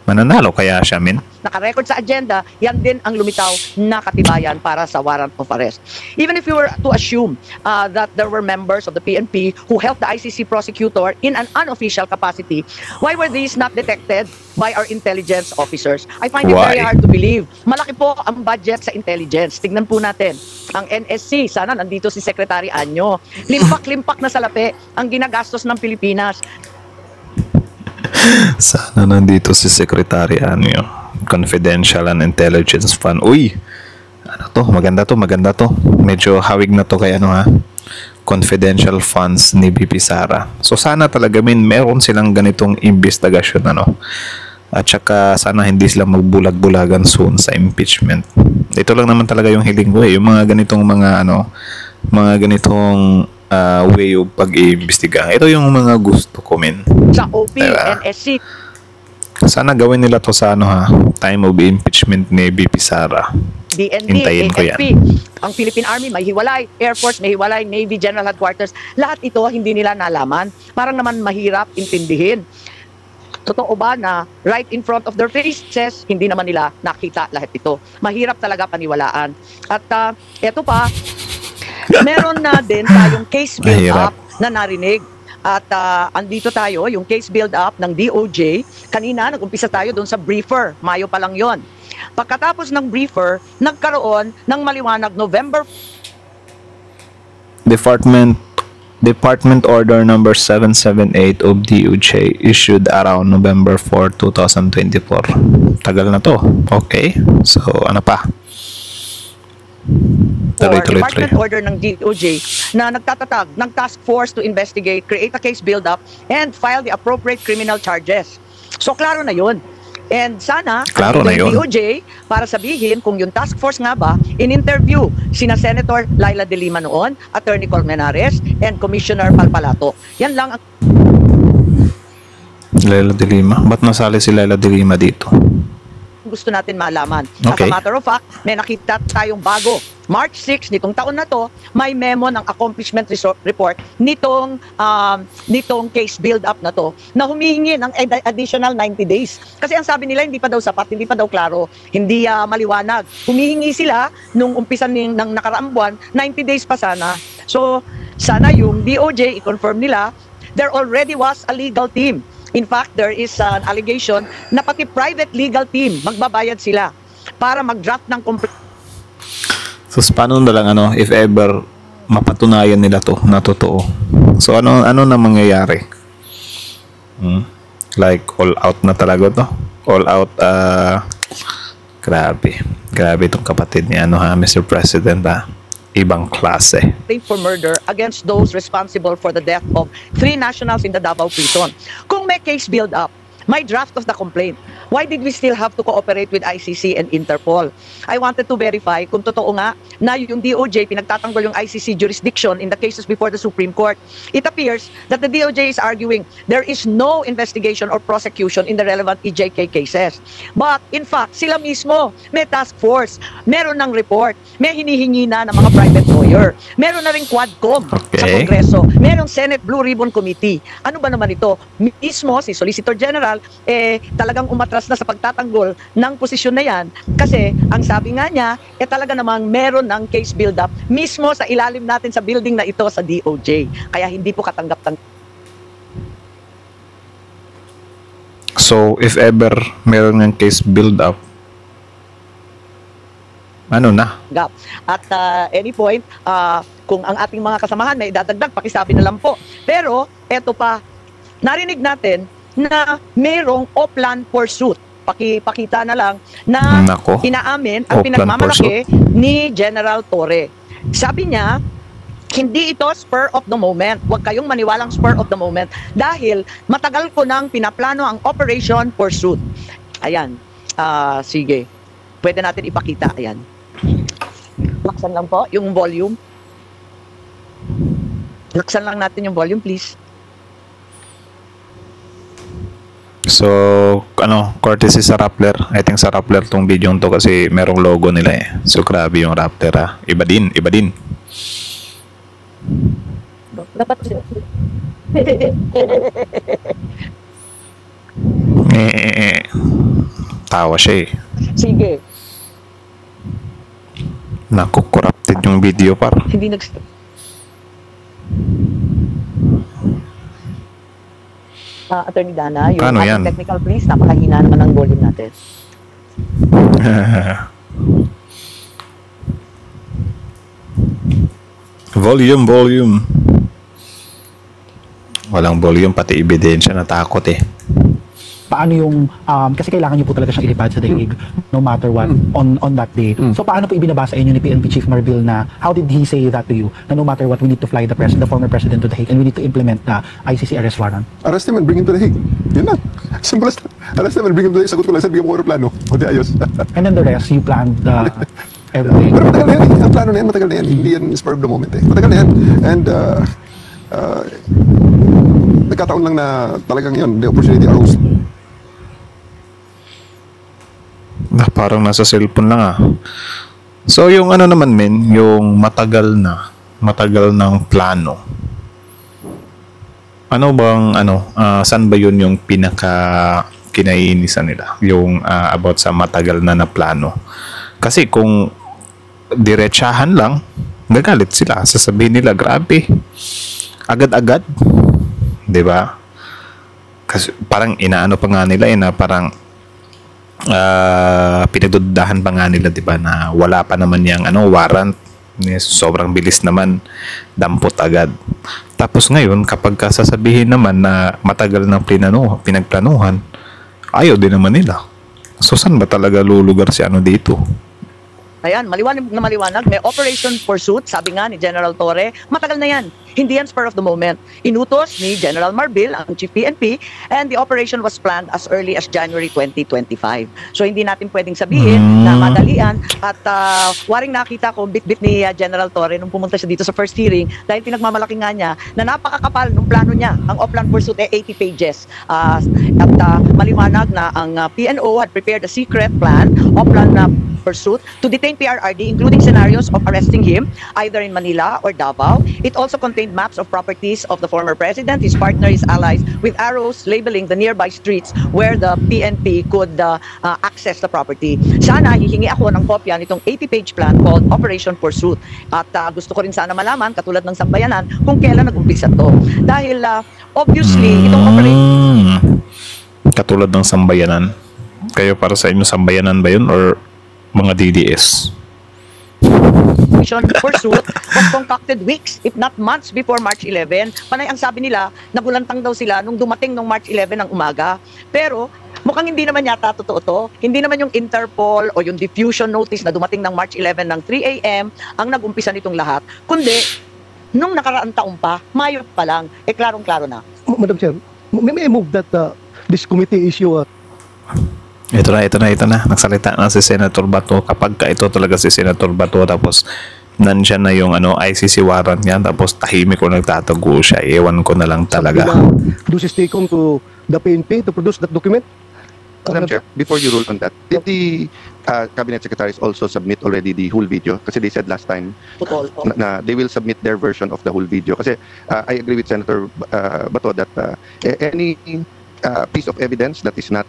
Mananalo kaya siya, Nakarecord sa agenda, yan din ang lumitaw na katibayan para sa warrant of arrest. Even if we were to assume that there were members of the PNP who helped the ICC prosecutor in an unofficial capacity, why were these not detected by our intelligence officers? I find it very hard to believe. Malaki po ang budget sa intelligence. Tignan po natin. Ang NSC, sana nandito si Secretary Anyo. Limpak-limpak na salapi ang ginagastos ng Pilipinas. Sana nandito si Secretary Anyo. Confidential and Intelligence Fund. Uy! Maganda to. Medyo hawig na to kay confidential funds ni BP Sara. So sana talaga meron silang ganitong investigasyon At saka sana hindi sila magbulag-bulagan soon sa impeachment. Ito lang naman talaga yung hiling ko yung mga ganitong mga ganitong way of pag-iimbestiga. Ito yung mga gusto ko sa OP, diba? NSC. Sana gawin nila to sa time of impeachment ni BP Sara. DND, AFP, ang Philippine Army may hiwalay, Air Force may hiwalay, Navy General Headquarters, lahat ito hindi nila nalaman. Parang naman mahirap intindihin. Totoo ba na right in front of their faces, hindi naman nila nakita lahat ito. Mahirap talaga paniwalaan. At eto pa, meron na din tayong case build-up na narinig. At andito tayo, yung case build-up ng DOJ. Kanina, nag-umpisa tayo doon sa briefer. Mayo pa lang yon. Pagkatapos ng briefer, nagkaroon ng maliwanag November Department Order number 778 of DOJ issued around November 4, 2024. Tagal na to. Okay. So, ano pa? Department Order ng DOJ na nagtatatag ng task force to investigate, create a case build-up, and file the appropriate criminal charges. So, klaro na yun. And sana, yung DOJ, para sabihin kung yung task force nga ba, in-interview sina Senator Laila De Lima noon, Attorney Colmenares, and Commissioner Palpalato. Yan lang ang... Laila De Lima? Ba't nasali si Laila De Lima dito? Gusto natin malaman. Okay. As a matter of fact, may nakita tayong bago. March 6 nitong taon na to, may memo ng accomplishment report nitong case build-up na to na humihingi ng additional 90 days. Kasi ang sabi nila, hindi pa daw sapat, hindi pa daw klaro, hindi maliwanag. Humihingi sila nung umpisan ng nakaraang buwan, 90 days pa sana. So, sana yung DOJ, i-confirm nila, there already was a legal team. In fact, there is an allegation na pati private legal team, magbabayad sila para mag-draft ng So, paano na lang if ever mapatunayan nila to na totoo? So, ano na mangyayari? Like, all out na talaga to? All out, grabe itong kapatid ni Mr. President, ibang klase. For murder against those responsible for the death of 3 nationals in the Davao prison. Kung may case build up, may draft of the complaint, why did we still have to cooperate with ICC and Interpol? I wanted to verify kung totoo nga na yung DOJ pinagtatanggol yung ICC jurisdiction in the cases before the Supreme Court. It appears that the DOJ is arguing there is no investigation or prosecution in the relevant EJK cases. But in fact, sila mismo may task force, meron ng report, may hinihingi na ng mga private lawyer, meron na rin Quadcom sa Kongreso, merong Senate Blue Ribbon Committee. Ano ba naman ito? Mismo si Solicitor General talagang umatras na sa pagtatanggol ng posisyon na yan kasi ang sabi nga niya talaga namang meron ng case build-up mismo sa ilalim natin sa building na ito sa DOJ. Kaya hindi po katanggap-tanggap. So, if ever meron ng case build-up, ano na? At any point, kung ang ating mga kasamahan may idadagdag, pakisabi na lang po. Pero, eto pa, narinig natin na mayroong Oplan pursuit. Pakita na lang na inaamin ang pinagmamalaki ni General Torre. Sabi niya, hindi ito spur of the moment. Huwag kayong maniwalang spur of the moment dahil matagal ko nang pinaplano ang Operation Pursuit. Ayan. Sige. Pwede natin ipakita. Ayan. Laksan lang po yung volume. Laksan lang natin yung volume, please. So, courtesy sa Rappler. I think sa Rappler tong video to kasi merong logo nila eh. So, grabe yung Rappler Iba din. Dapat tawa siya eh. Sige. Naku, corrupted yung video par. Hindi nag-stop. Attorney Dana, yung ating technical please, napakahina naman ang volume natin. Volume. Walang volume, pati ebidensya, natakot eh. Paano yung, kasi kailangan niyo po talaga siyang ilipad sa daig no matter what on that day. So paano po ibinabasa inyo ni PNP Chief Marbil na how did he say that to you na no matter what we need to fly the former president to the Hague and we need to implement the ICC arrest warrant? Arrest him and bring him to the Hague. Yun na. Simple as that. Arrest him and bring him to the Hague. Sagot ko lang, bigyan mo ko plano. O di ayos. And then the rest, you planned everything. Pero matagal na yan. Ang plano na yan, matagal na yan. Hindi yan spur of the moment eh. Matagal na yan. And nagkataon lang na talagang yun, the opportunity arose. Parang nasa cellphone lang So yung naman yung matagal ng plano. Ano bang saan ba yun yung pinaka kinaiinisan nila? Yung about sa matagal na plano. Kasi kung diretsahan lang, nagalit sila. Sasabihin nila, grabe. Agad-agad. 'di ba? Kasi parang inaano pa nga nila na parang pinagdudahan pa nga nila, 'di ba, na wala pa naman yang warrant. Sobrang bilis naman, dampot agad. Tapos ngayon kapag sasabihin naman na matagal nang pinagplanuhan, ayaw din naman nila. So saan ba talaga lulugar si dito? Ayan, maliwanag na maliwanag. May Operation Pursuit, sabi nga ni General Torre, matagal na yan. Hindi yan spur of the moment. Inutos ni General Marbil, ang Chief PNP, and the operation was planned as early as January 2025. So hindi natin pwedeng sabihin na madalian at waring nakita ko bit-bit ni General Torre nung pumunta siya dito sa first hearing dahil pinagmamalaki nga niya na napakakapal ng plano niya. Ang Oplan Pursuit 80 pages. At maliwanag na ang PNO had prepared a secret plan, Oplan Pursuit, to detain PRRD, including scenarios of arresting him either in Manila or Davao. It also contained maps of properties of the former president, his partner, his allies, with arrows labeling the nearby streets where the PNP could access the property. Sana hihingi ako ng kopya nitong 80-page plan called Operation Pursuit. At gusto ko rin sana malaman, katulad ng Sambayanan, kung kailan nag-umpisa to. Dahil obviously, itong operation... Katulad ng Sambayanan. Kayo para sa inyo, Sambayanan ba yun or mga DDS? Pursuit was concocted weeks, if not months, before March 11. Panay ang sabi nila, nagulantang daw sila nung dumating nung March 11 ng umaga. Pero mukhang hindi naman yata totoo to. Hindi naman yung Interpol o yung diffusion notice na dumating ng March 11 ng 3 a.m. ang nag-umpisa nitong lahat. Kundi, nung nakaraang taon pa, Mayo pa lang, klarong-klaro na. Madam Chair, may I move that this committee issue Ito na. Nagsalita na si Senator Bato. Kapag ito talaga si Senator Bato, tapos nandyan na yung ICC warrant niya, tapos tahimik ko nagtatago siya. Ewan ko na lang talaga. Do is taken to the PNP to produce that document? Madam Chair, before you rule on that, did the cabinet secretaries also submit already the whole video? Kasi they said last time na they will submit their version of the whole video. Kasi I agree with Senator Bato that any piece of evidence that is not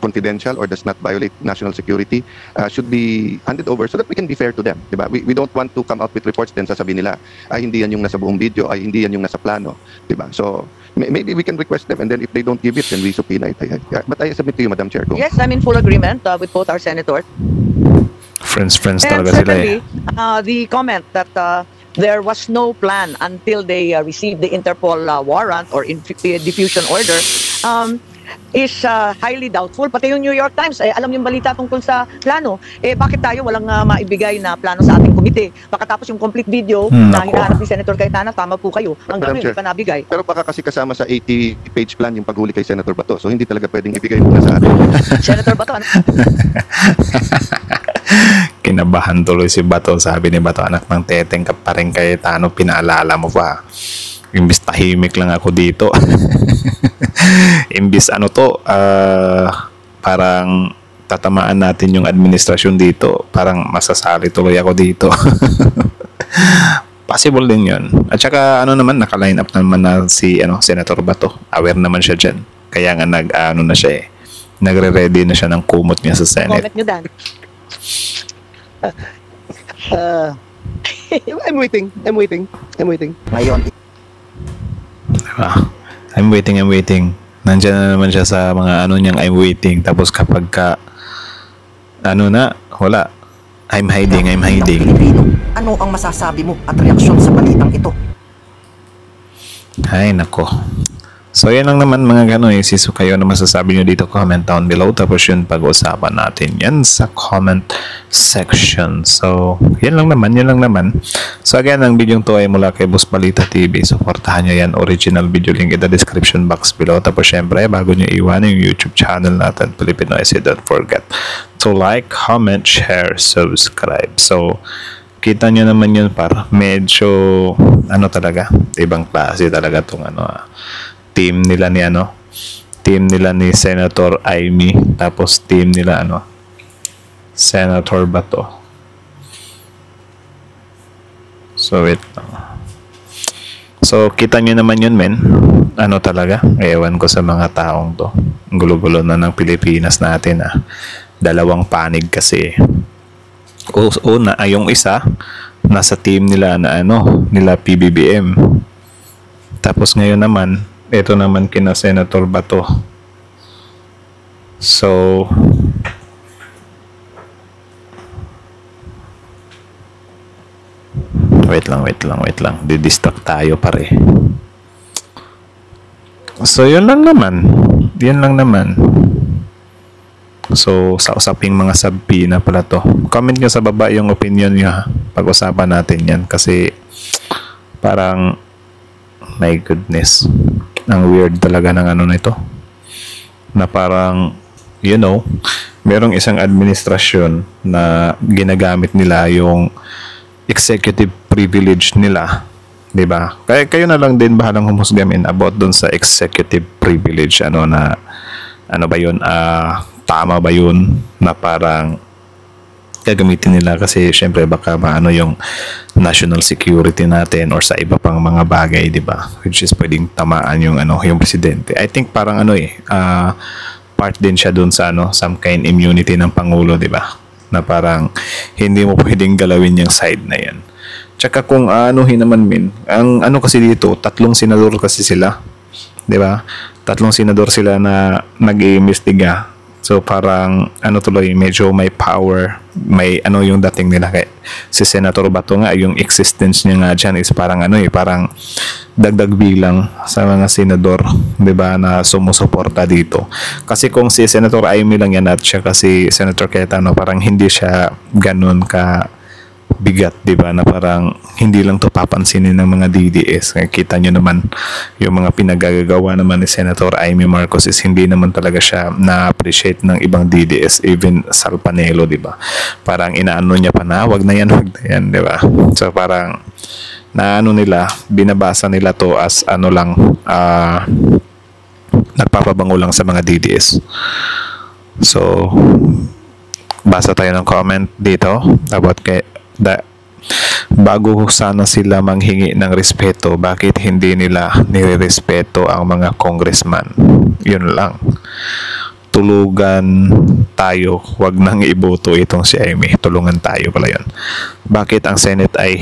confidential or does not violate national security should be handed over so that we can be fair to them, diba? We don't want to come out with reports then sasabihin nila ay hindi yan yung nasa buong video, ay hindi yan yung nasa plano, diba? So maybe we can request them and then if they don't give it then we subpoena it. But I submit to you, Madam Chair. Yes, I'm in full agreement with both our senators. Friends And talaga sila certainly, the comment that there was no plan until they received the Interpol warrant or diffusion order is highly doubtful. Pati yung New York Times, alam yung balita tungkol sa plano. Bakit tayo walang maibigay na plano sa ating komite? Pagkatapos yung complete video na hinahanap ni Senator Cayetana, tama po kayo. Hanggang ngayon, hindi pa nabigay. Pero baka kasi kasama sa 80-page plan yung paghuli kay Senator Bato. So hindi talaga pwedeng ibigay muna sa atin. Senator Bato, ano? Kinabahan tuloy si Bato. Sabi ni Bato, anak ng teteng ka pa rin Cayetano, pinaalala mo pa. Imbis tahimik lang ako dito. Imbis parang tatamaan natin yung administrasyon dito, parang masasali tuloy ako dito. Possible din yun. At saka naka-line up naman na si Senator Bato. Aware naman siya dyan. Kaya nga na siya nagre-ready na siya ng kumot niya sa Senate. Comment nyo, Dan. I'm waiting. Ngayon. Diba? I'm waiting. Nandiyan na naman siya sa mga niyang I'm waiting. Tapos kapag wala. I'm hiding. Ano ang masasabi mo at reaksyon sa balitang ito? Ay, nako. So, yan lang naman mga Siso, kayo na masasabi nyo dito, comment down below. Tapos yun, pag-usapan natin yan sa comment section. So, yan lang naman. So, again, ang video to ay mula kay Boss Balita TV. Supportahan nyo yan. Original video link in the description box below. Tapos, syempre, bago nyo iwan yung YouTube channel natin, Pilipinoise, don't forget to like, comment, share, subscribe. So, kita nyo naman yun medyo, talaga, ibang klase talaga itong team nila ni Senator Amy, tapos team nila Senator Bato. So wait lang. So kita nyo naman yun, men. Talaga, ewan ko sa mga taong to. Ang gulo-gulo na ng Pilipinas natin Dalawang panig kasi. Una ay yung isa nasa team nila nila PBBM. Tapos ngayon naman ito naman kina Senator Bato. So, wait lang. Didistract tayo pare. So, yun lang naman. So, sa usaping mga sabpi na pala to. Comment nyo sa baba yung opinion nyo ha. Pag-usapan natin yan. Kasi, parang, my goodness. Ang weird talaga ng ano na ito. Na parang, you know, merong isang administrasyon na ginagamit nila yung executive privilege nila. Diba? Kaya kayo na lang din bahalang humusgamin about dun sa executive privilege. Ano ba yun? Tama ba yun na parang gagamitin nila kasi syempre baka maano yung national security natin or sa iba pang mga bagay, di ba? Which is pwedeng tamaan yung yung presidente. I think parang part din siya dun sa some kind immunity ng pangulo, di ba? Na parang hindi mo pwedeng galawin yung side na yan. Tsaka kung naman ang kasi dito, 3 senador kasi sila, di ba? 3 senador sila na nag-iimbestiga. So parang tuloy medyo may power, may yung dating nila kay si Senator Bato nga, yung existence niya nga diyan is parang parang dagdag bilang sa mga senador, 'di ba, na sumusuporta dito. Kasi kung si Senator Amy lang yan at siya kasi Senator Cayetano, parang hindi siya ganun ka bigat, 'di ba, na parang hindi lang to papansinin ng mga DDS. Kita nyo naman yung mga pinagagawa naman ni Senator Amy Marcos is hindi naman talaga siya na-appreciate ng ibang DDS, even Sal Panelo, 'di ba? Parang inaano niya pa na wag na yan, 'di ba? So parang nila, binabasa nila to as nagpapabango lang sa mga DDS. So basa tayo ng comment dito about bago sana sila manghingi ng respeto, bakit hindi nila nirerespeto ang mga congressman? Yun lang. Tulugan tayo, wag nang iboto itong si Amy. Tulungan tayo pala yun. Bakit ang Senate ay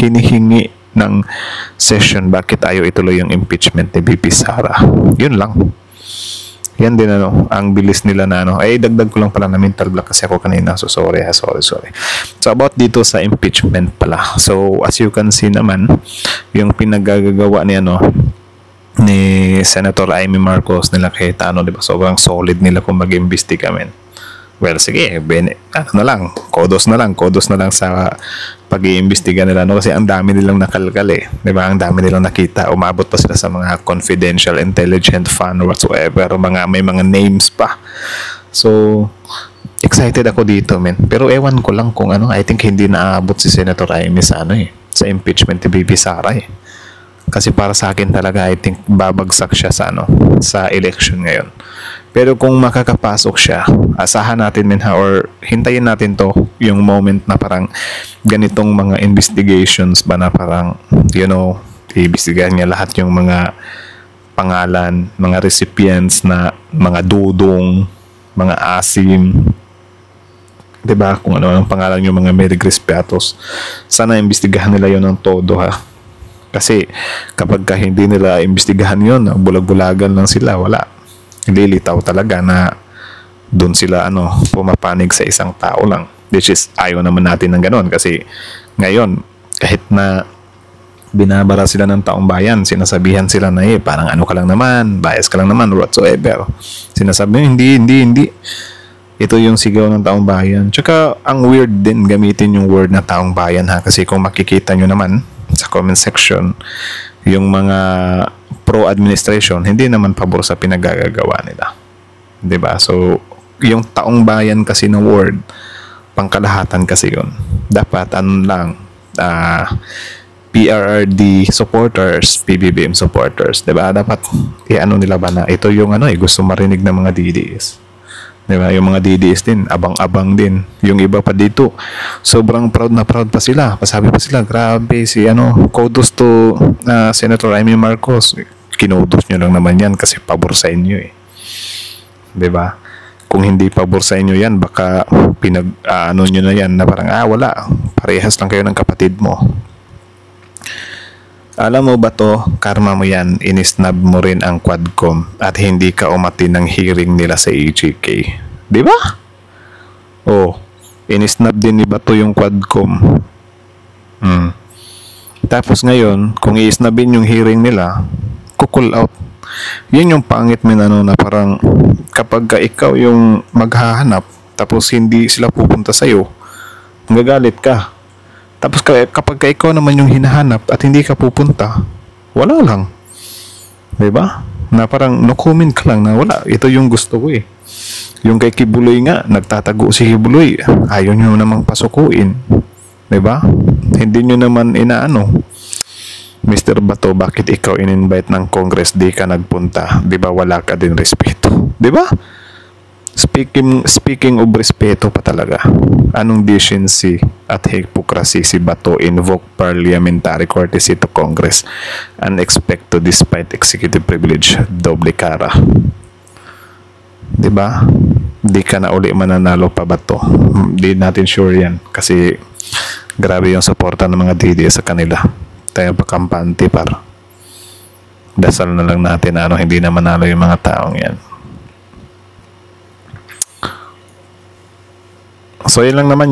hinihingi ng session? Bakit ayaw ituloy yung impeachment ni VP Sara? Yun lang. Yan din ang bilis nila na dagdag ko lang pala na mental block kasi ako kanina. So sorry. So about dito sa impeachment pala. So as you can see naman, yung pinagagawa ni Senator Amy Marcos nila Cayetano, di ba? Sobrang solid nila kung mag-imbestiga men. Well, sige, kodos na lang sa pag-iimbestiga nila kasi ang dami nilang nakalkal di ba? Ang dami nilang nakita, umabot pa sila sa mga confidential intelligent fund or whatsoever, may mga names pa. So excited ako dito men, pero ewan ko lang kung I think hindi naabot si Senator Amy sa sa impeachment ni VP Sara kasi para sa akin talaga I think babagsak siya sa election ngayon. Pero kung makakapasok siya, asahan natin or hintayin natin to yung moment na parang ganitong mga investigations ba na parang iimbestigahan niya lahat yung mga pangalan, mga recipients na mga dudong, mga asim, 'di ba? Kung ano ang pangalan yung mga Merigris Piatos. Sana imbestigahan nila yon ng todo ha. Kasi kapag hindi nila imbestigahan yon, bulag-bulagan lang sila, wala. Lilitaw talaga na doon sila pumapanig sa isang tao lang, which is ayaw naman natin ng ganon kasi ngayon kahit na binabara sila ng taong bayan, sinasabihan sila na parang ka lang naman, bias ka lang naman whatsoever, sinasabi hindi ito yung sigaw ng taong bayan. Tsaka ang weird din gamitin yung word na taong bayan ha, kasi kung makikita nyo naman sa comment section, yung mga pro-administration hindi naman pabor sa pinagagawa nila, 'di ba? So yung taong bayan kasi ng word, pangkalahatan kasi yun. Dapat PRRD supporters, PBBM supporters, 'di ba? Dapat nila ba na ito yung gusto marinig ng mga DDS. 'Di ba? Yung mga DDS din, abang-abang din. Yung iba pa dito, sobrang proud pa sila. Pasabi pa sila, grabe kudos to Senator Amy Marcos. Kinudos nyo lang naman yan kasi pabor sa inyo 'di ba? Kung hindi pabor sa inyo yan, baka nyo na yan na parang wala, parehas lang kayo ng kapatid mo. Alam mo ba to, karma mo yan, inisnab mo rin ang Quadcom at hindi ka umati ng hearing nila sa AGK. Di ba? Oh, inisnab din ni Bato yung Quadcom. Tapos ngayon, kung iisnabin yung hearing nila, kukul out. Yun yung pangit na parang kapag ikaw yung maghahanap tapos hindi sila pupunta sa'yo, magagalit ka. Tapos kapag ikaw naman yung hinahanap at hindi ka pupunta, wala lang. Diba? Na parang no comment ka lang na wala. Ito yung gusto ko eh. Yung kay Kibuloy nga, nagtatago si Kibuloy. Ayaw nyo namang pasukuin. Diba? Hindi nyo naman inaano. Mr. Bato, bakit ikaw in-invite ng Congress, di ka nagpunta? Diba wala ka din respeto? Diba? Speaking of respeto pa talaga, anong decency at hypocrisy si Bato invoke parliamentary courtesy to Congress and expect to despite executive privilege, doble kara. Diba? Di ka na uli mananalo pa Bato. Di natin sure yan kasi grabe yung suporta ng mga DD sa kanila. Tayo pa kampante par. Dasal na lang natin na hindi na manalo yung mga taong yan. So yun lang naman.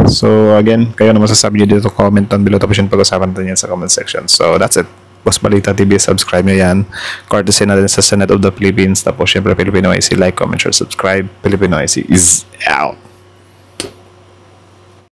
So again, kayo na masasabi nyo dito, comment down below, tapos yun pag-usapan natin yan sa comment section. So that's it. Boss Balita TV, subscribe nyo yan. Courtesy na din sa Senate of the Philippines. Tapos syempre Filipino IC, like, comment, share, subscribe. Filipino IC is out.